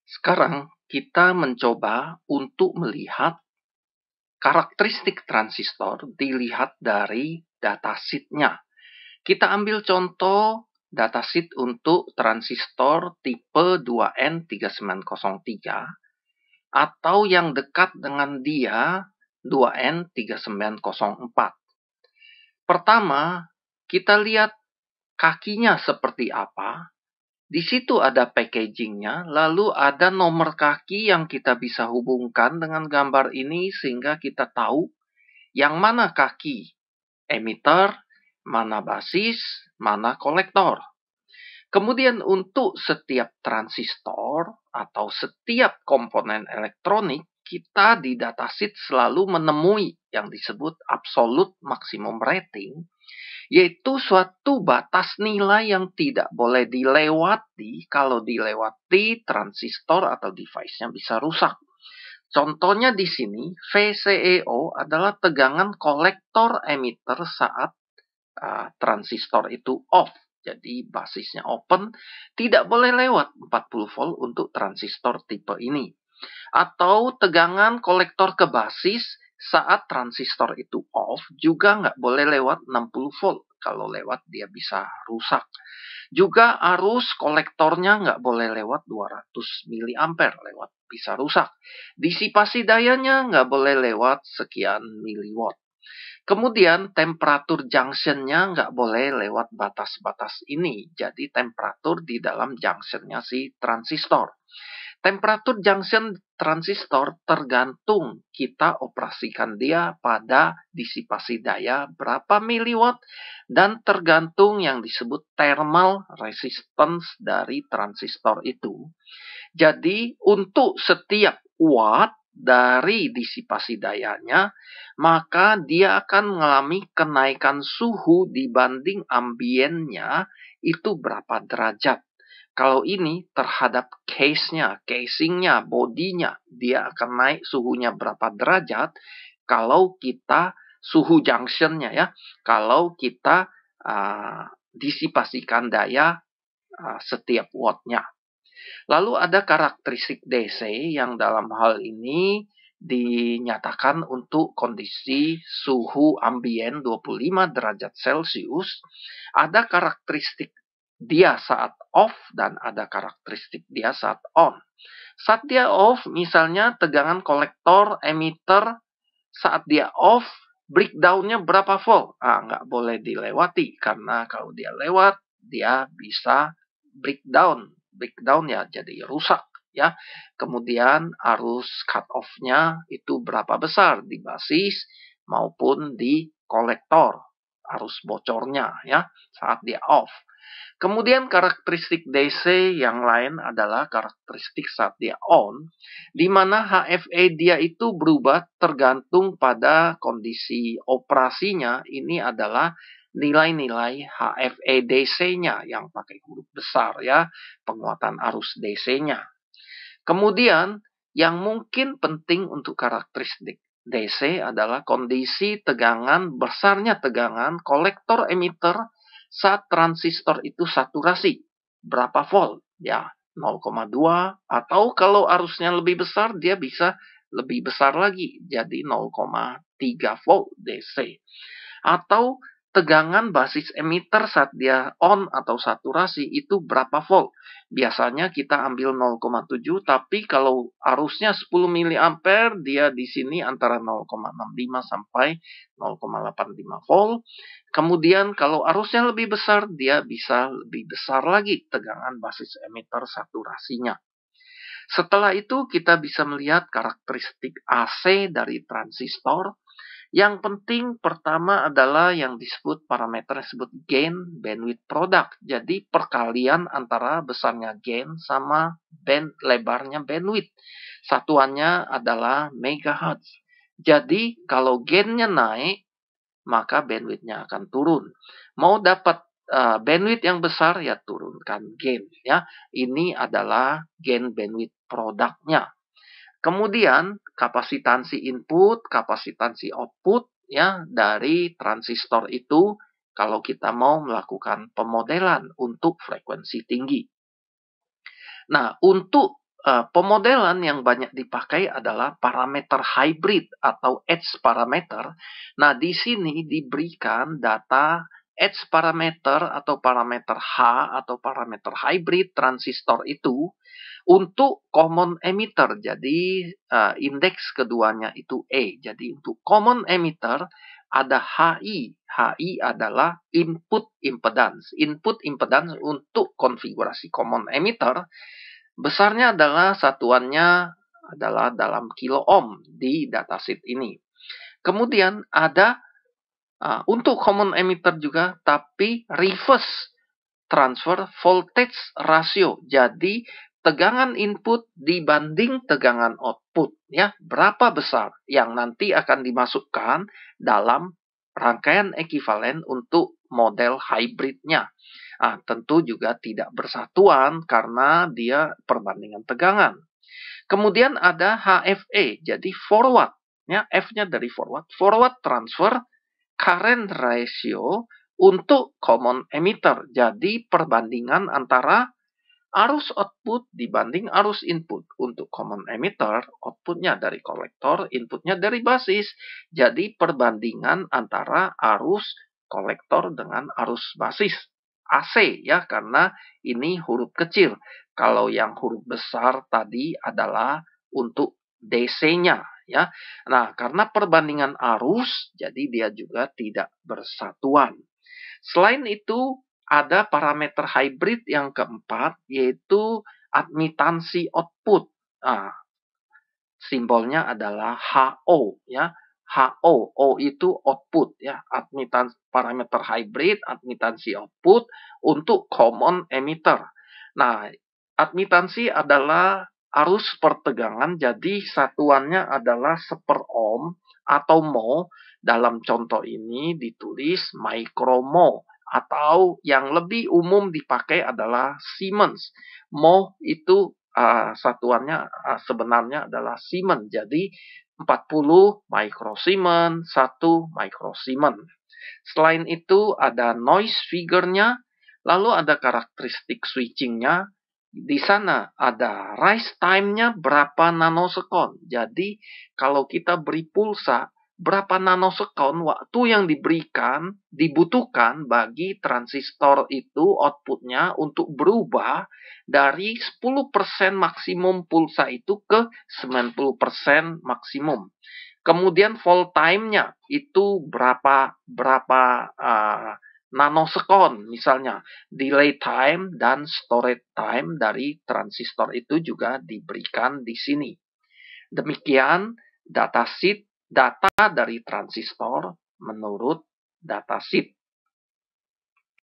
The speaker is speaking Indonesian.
Sekarang kita mencoba untuk melihat karakteristik transistor dilihat dari datasheet-nya. Kita ambil contoh datasheet untuk transistor tipe 2N3903 atau yang dekat dengan dia 2N3904. Pertama, kita lihat kakinya seperti apa. Di situ ada packagingnya, lalu ada nomor kaki yang kita bisa hubungkan dengan gambar ini sehingga kita tahu yang mana kaki emitter, mana basis, mana kolektor. Kemudian untuk setiap transistor atau setiap komponen elektronik, kita di datasheet selalu menemui yang disebut absolute maximum rating, yaitu suatu batas nilai yang tidak boleh dilewati. Kalau dilewati, transistor atau device-nya bisa rusak. Contohnya di sini, VCEO adalah tegangan kolektor emitter saat transistor itu off. Jadi basisnya open, tidak boleh lewat 40 volt untuk transistor tipe ini. Atau tegangan kolektor ke basis saat transistor itu off juga nggak boleh lewat 60 volt. Kalau lewat dia bisa rusak. Juga arus kolektornya nggak boleh lewat 200 miliampere, lewat bisa rusak. Disipasi dayanya nggak boleh lewat sekian miliwatt. Kemudian temperatur junction-nya nggak boleh lewat batas-batas ini. Jadi temperatur di dalam junction-nya si transistor. Temperatur junction transistor tergantung kita operasikan dia pada disipasi daya berapa miliwatt dan tergantung yang disebut thermal resistance dari transistor itu. Jadi untuk setiap watt dari disipasi dayanya, maka dia akan mengalami kenaikan suhu dibanding ambiennya itu berapa derajat. Kalau ini terhadap casingnya, bodinya, dia akan naik suhunya berapa derajat. Kalau kita suhu junctionnya ya, kalau kita disipasikan daya setiap wattnya. Lalu ada karakteristik DC yang dalam hal ini dinyatakan untuk kondisi suhu ambien 25 derajat Celcius. Ada karakteristik dia saat off dan ada karakteristik dia saat on. Saat dia off, misalnya tegangan kolektor emitter saat dia off, breakdown-nya berapa volt? Nggak boleh dilewati karena kalau dia lewat, dia bisa breakdown ya jadi rusak ya. Kemudian arus cut off-nya itu berapa besar di basis maupun di kolektor, arus bocornya ya saat dia off. Kemudian karakteristik DC yang lain adalah karakteristik saat dia on, di mana HFE dia itu berubah tergantung pada kondisi operasinya. Ini adalah nilai-nilai HFE DC-nya yang pakai huruf besar ya, penguatan arus DC-nya. Kemudian yang mungkin penting untuk karakteristik DC adalah kondisi tegangan, besarnya tegangan kolektor emitter saat transistor itu saturasi. Berapa volt? Ya, 0,2 atau kalau arusnya lebih besar dia bisa lebih besar lagi jadi 0,3 volt DC. Atau tegangan basis emitter saat dia on atau saturasi itu berapa volt. Biasanya kita ambil 0,7, tapi kalau arusnya 10 miliampere, dia di sini antara 0,65 sampai 0,85 volt. Kemudian kalau arusnya lebih besar, dia bisa lebih besar lagi tegangan basis emitter saturasinya. Setelah itu kita bisa melihat karakteristik AC dari transistor. Yang penting pertama adalah yang disebut parameter disebut gain bandwidth product. Jadi perkalian antara besarnya gain sama lebarnya bandwidth. Satuannya adalah megahertz. Jadi kalau gainnya naik, maka bandwidthnya akan turun. Mau dapat bandwidth yang besar ya turunkan gain ya. Ini adalah gain bandwidth produknya. Kemudian kapasitansi input, kapasitansi output ya dari transistor itu kalau kita mau melakukan pemodelan untuk frekuensi tinggi. Nah, untuk pemodelan yang banyak dipakai adalah parameter hybrid atau edge parameter. Nah, di sini diberikan data edge parameter atau parameter H atau parameter hybrid transistor itu untuk common emitter. Jadi, indeks keduanya itu E. Jadi, untuk common emitter ada HI. HI adalah input impedance. Input impedance untuk konfigurasi common emitter besarnya adalah satuannya adalah dalam kilo ohm di datasheet ini. Kemudian ada untuk common emitter juga, tapi reverse transfer voltage ratio. Jadi tegangan input dibanding tegangan output, ya, berapa besar yang nanti akan dimasukkan dalam rangkaian ekivalen untuk model hybridnya. Tentu juga tidak bersatuan karena dia perbandingan tegangan. Kemudian ada HFE, jadi forward, ya, F-nya dari forward transfer current ratio untuk common emitter. Jadi perbandingan antara arus output dibanding arus input. Untuk common emitter, outputnya dari kolektor, inputnya dari basis. Jadi perbandingan antara arus kolektor dengan arus basis. AC, ya, karena ini huruf kecil. Kalau yang huruf besar tadi adalah untuk DC-nya, ya. Nah, karena perbandingan arus, jadi dia juga tidak bersatuan. Selain itu, ada parameter hybrid yang keempat, yaitu admitansi output. Simbolnya adalah HO, ya. HO, O itu output, ya. Parameter hybrid, admitansi output untuk common emitter. Nah, admitansi adalah arus pertegangan, jadi satuannya adalah seperohm atau mho. Dalam contoh ini ditulis micromho, atau yang lebih umum dipakai adalah Siemens. Mho itu satuannya sebenarnya adalah Siemens. Jadi 40 microsiemens, 1 microsiemens. Selain itu ada noise figure-nya, lalu ada karakteristik switching-nya. Di sana ada rise time-nya berapa nanosekon. Jadi kalau kita beri pulsa, berapa nanosekon waktu yang dibutuhkan bagi transistor itu outputnya untuk berubah dari 10% maksimum pulsa itu ke 90% maksimum. Kemudian fall time-nya itu berapa nanosekon, misalnya delay time dan storage time dari transistor itu juga diberikan di sini. Demikian data dari transistor menurut datasheet.